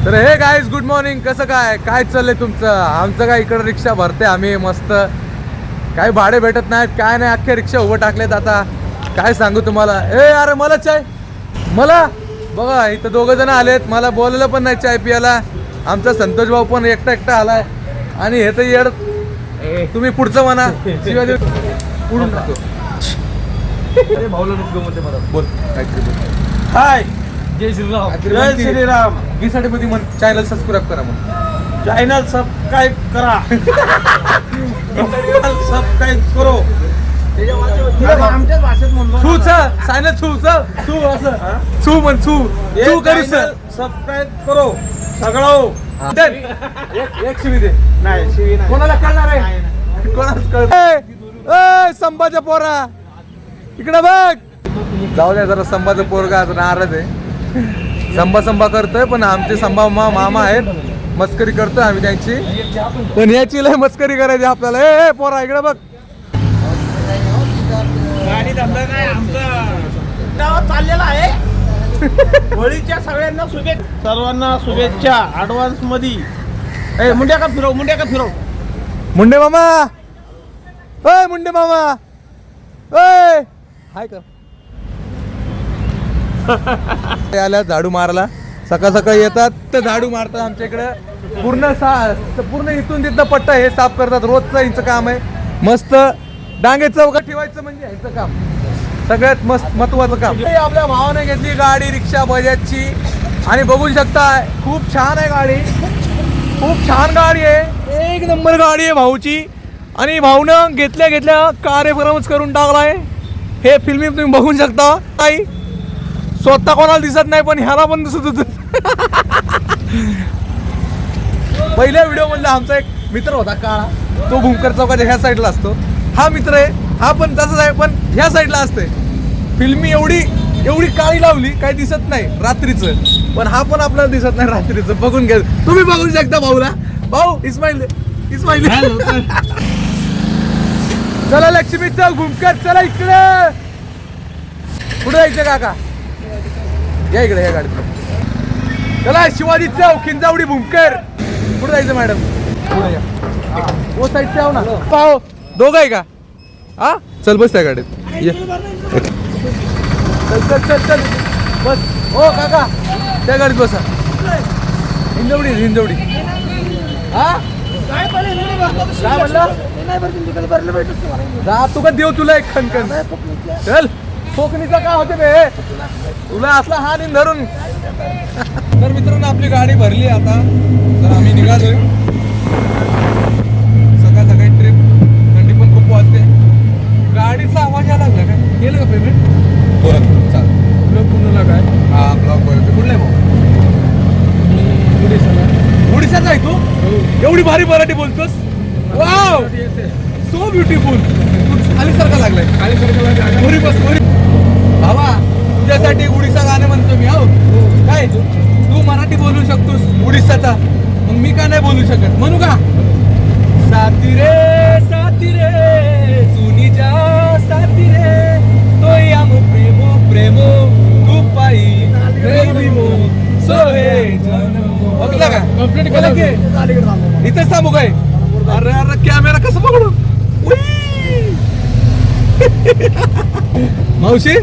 तर हे guys good morning. कसं काय चाललंय तुमचं? आमचं काय इकडं रिक्षा भरते आम्ही मस्त. काही भाडे भेटत नाहीत काय नाही, अख्ख्या रिक्षा उभं टाकलेत आता. काय सांगू तुम्हाला. अरे मला चाय, मला बघा इथं दोघं जण आलेत, मला बोलवलं पण नाही चाय पियाला. आमचा संतोष भाऊ पण एकटा आलाय आणि हे तर येड. तुम्ही पुढचं म्हणा. पुढून टाकतो. अरे भाऊला नको म्हणते मला. बोल काहीतरी बोल. हाय, जय श्रीराम. जय श्रीराम. साठी मध्ये म्हण चॅनल सबस्क्राईब करा मग. चॅनल सबस्क्राईब करा. चॅनल सबस्क्राईब करो. आमच्याच भाषेत म्हणलो. छू चॅनल छू असं छू म्हण छू करू सर. सबस्क्राईब करो सगळं. एक शिवी दे. नाही शिवी नाही. कोणाला कळणार आहे? कोणाला कळत? संभाच्या पोरा इकडे बघ. जाऊ द्या जरा. संभाचा पोरगा नाराज आहे. संभा करतोय पण आमचे संभा मामा आहेत. मस्करी करतोय आम्ही त्यांची, पण याची लय मस्करी करायची आपल्याला. ए पोरा इकडे बघ. गाडी धंदा काय आमचा गावात चाललेला आहे. होळीच्या सगळ्यांना शुभेच्छा. सर्वांना शुभेच्छा ऍडव्हान्स मध्ये. मुंड्या का फिरव. मुंडे मामा. ओय मुंडे मामा. ओय हाय का. आल्या झाडू मारायला. सकाळ येतात तर झाडू मारतात आमच्या इकडे. पूर्ण इथून तिथं पट्टा हे साफ करतात. रोजचं यांचं काम आहे. मस्त डांगे चौकात ठेवायचं म्हणजे यांचं काम सगळ्यात मस्त महत्वाचं काम. आपल्या भावाने घेतली गाडी रिक्षा बजाजची आणि बघू शकता खूप छान आहे गाडी. खूप छान गाडी आहे. एक नंबर गाडी आहे भाऊची. आणि भाऊनं घेतल्या कार्यक्रमच करून टाकलाय. हे फिल्मी तुम्ही बघू शकता. नाही स्वतः कोणाला दिसत नाही पण ह्याला पण दिसत होत. पहिल्या व्हिडिओ मधला आमचा एक मित्र होता काळा. तो भूमकर चौकाच्या ह्या साईडला असतो. हा मित्र आहे. हा पण तसाच आहे पण ह्या साईडला असते. फिल्मी एवढी काळी लावली काही दिसत नाही रात्रीचं, पण हा पण आपल्याला दिसत नाही रात्रीचं. बघून घ्या तुम्ही. बघू शकता भाऊला. भाऊ इस्माईल चला लक्ष्मी चौक भूमकर. चला इकडे. कुठे जायचं काका? या इकडे या गाडीत. चला शिवाजी चौक किंजावडी भूमकर. कुठे जायचं मॅडम? पुढे या. ओ साईडचे आहो ना. पाहो दोघं आहे का? हा चल बस त्या गाडीत. चल बस. हो काका त्या गाडीत बसा. हिंजवडी. हा काय म्हणलं? जा तू का देऊ तुला एक खणखण. चल कोकणीचा काय होते बे तुला असला हा दिन धरून. तर मित्रांनो आपली गाडी भरली आता. तर आम्ही निघालोय. सकाळी ट्रिप. थंडी पण खूप वाजते. गाडीचा आवाज यायला लागला काय? केलं का पेमेंट? परत चाल. ब्लॉग पुण्याला काय? हा ब्लॉग बरोबर. कुठला आहे भाऊ? उडीसाचा आहे तू? एवढी भारी मराठी बोलतोस. Wow so beautiful. खाली सारखा लागलाय. खाली बस. भावा तुझ्यासाठी उडीसा गाणं म्हणतो मी. हो काय तू मराठी बोलू शकतोस उडीसाचा, मग मी का नाही बोलू शकत? म्हणू का? साथी रे सुनी जा साथी रे तो याम प्रेमो तू पाई प्रेमो सोहे जन्मो. बघला का? कंप्लीट केलं की इथेच थांबू काय? अरे कॅमेरा कसं पकडू? मावशी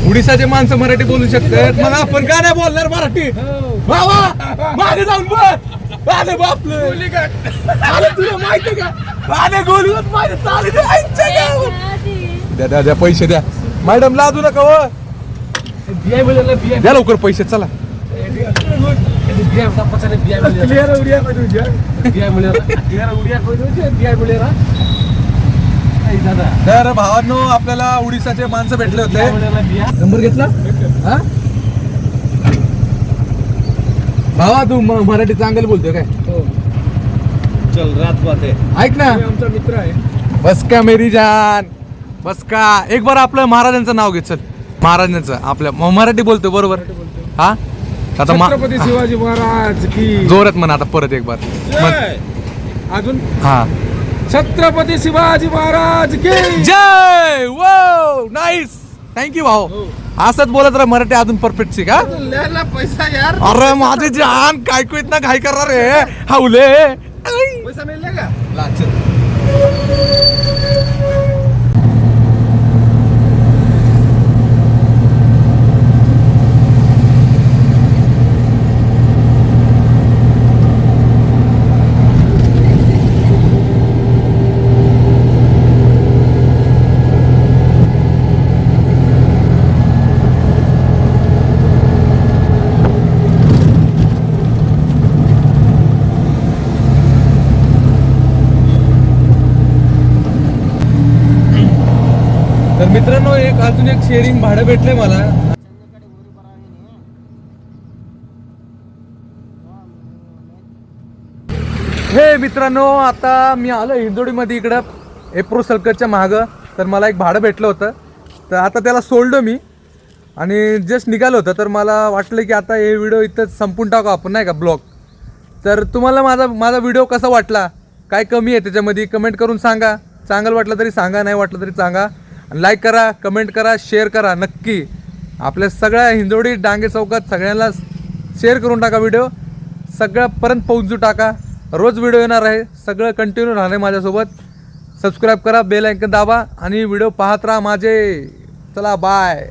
उडीसाचे माणसं मराठी बोलू शकतात, मग आपण का नाही बोलणार मराठी? बाबा मागे जाऊन बघ. आले बापले तुला माहिती का? आले गोलीवर माझे चालू द्या पैसे द्या. मॅडम लाजू नका. हो द्या लवकर पैसे. चला तर भावांनो आपल्याला उडीसाचे माणसं भेटले होते. नंबर घेतला? हा भावा तू मराठी चांगलं बोलतोय काय? चल रात बात आहे. ऐक ना आमचा मित्र आहे. बस का मेरी जान बस का. एक बार आपलं महाराजांचं नाव घे. चल महाराजांचं आपल्या मराठी बोलतोय बरोबर. हा आता छत्रपती शिवाजी महाराज की जोरात म्हणा आता परत एक बार. अजून हा छत्रपती शिवाजी महाराज की जय. वो नाईस. थँक्यू भाऊ. असंच बोलत राहा मराठी अजून परफेक्ट शिका. लिहायला पैसा यार. अरे माझे जान काय कोईत ना घाई करणार रे हावले. पैसा मिळले का? लाचन. तर मित्रांनो अजून एक शेअरिंग भाडं भेटलंय मला. हे मित्रांनो आता मी आलो हिंदोडीमध्ये इकडं एप्रो सर्कलच्या मागं. तर मला एक भाडं भेटलं होतं तर आता त्याला सोडलो मी आणि जस्ट निघालो होतं. तर मला वाटलं की आता हे व्हिडिओ इथं संपून टाकू आपण नाही का ब्लॉग. तर तुम्हाला माझा व्हिडिओ कसा वाटला काय कमी आहे त्याच्यामध्ये कमेंट करून सांगा. चांगलं वाटलं तरी सांगा नाही वाटलं तरी सांगा. लाईक करा कमेंट करा शेअर करा नक्की. आपल्या सगळ्या हिंदोडी डांगे चौकात सगळ्यांना शेअर करून टाका व्हिडिओ. सगळ्यापर्यंत पोहोचू टाका. रोज व्हिडिओ येणार आहे. सगळं कंटिन्यू राहणार आहे माझ्यासोबत. सबस्क्राईब करा बेल आयकॉन दाबा आणि व्हिडिओ पाहत राहा माझे. चला बाय.